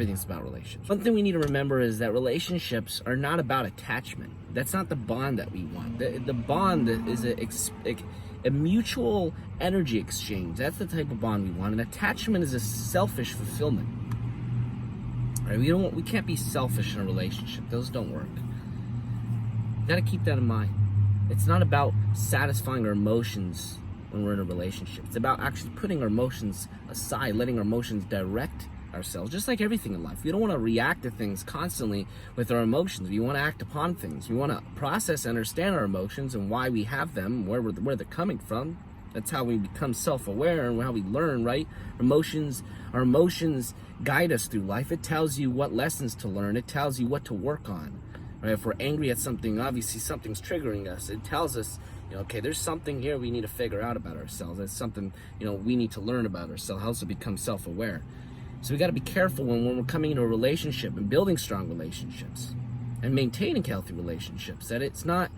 Everything's about relationships. One thing we need to remember is that relationships are not about attachment. That's not the bond that we want. The bond is a mutual energy exchange. That's the type of bond we want. And attachment is a selfish fulfillment. Right? We can't be selfish in a relationship. Those don't work. You gotta keep that in mind. It's not about satisfying our emotions when we're in a relationship. It's about actually putting our emotions aside, letting our emotions direct ourselves, just like everything in life. We don't want to react to things constantly with our emotions. We want to act upon things. We want to process and understand our emotions and why we have them, where they're coming from. That's how we become self-aware and how we learn, right? Our emotions guide us through life. It tells you what lessons to learn. It tells you what to work on. Right? If we're angry at something, obviously something's triggering us. It tells us, okay, there's something here we need to figure out about ourselves. That's something, we need to learn about ourselves, helps us become self-aware. So we got to be careful when we're coming into a relationship and building strong relationships and maintaining healthy relationships. That it's not,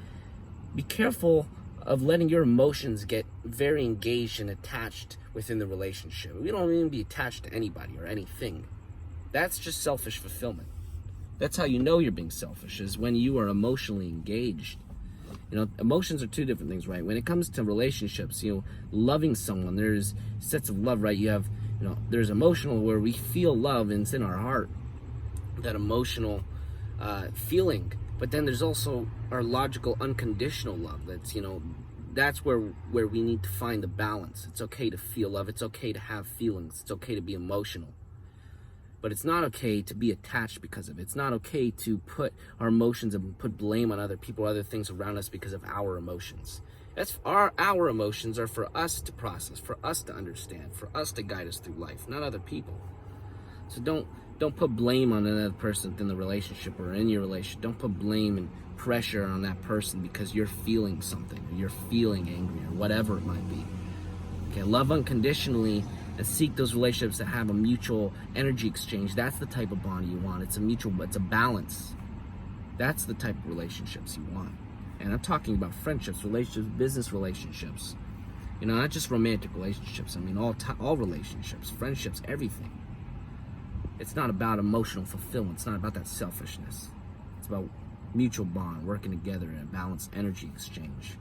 be careful of letting your emotions get very engaged and attached within the relationship. We don't even be attached to anybody or anything. That's just selfish fulfillment. That's how you know you're being selfish, is when you are emotionally engaged. Emotions are two different things, right? When it comes to relationships, loving someone, there's sets of love, right? You have, there's emotional, where we feel love and it's in our heart, that emotional feeling. But then there's also our logical, unconditional love. That's where we need to find the balance. It's okay to feel love. It's okay to have feelings. It's okay to be emotional. But it's not okay to be attached because of it. It's not okay to put our emotions and put blame on other people or other things around us because of our emotions. That's our emotions are for us to process, for us to understand, for us to guide us through life, not other people. So don't put blame on another person in the relationship or in your relationship. Don't put blame and pressure on that person because you're feeling something, or you're feeling angry, or whatever it might be. Okay, love unconditionally and seek those relationships that have a mutual energy exchange. That's the type of bond you want. It's a balance. That's the type of relationships you want. And I'm talking about friendships, relationships, business relationships. Not just romantic relationships. I mean, all relationships, friendships, everything. It's not about emotional fulfillment. It's not about that selfishness. It's about mutual bond, working together in a balanced energy exchange.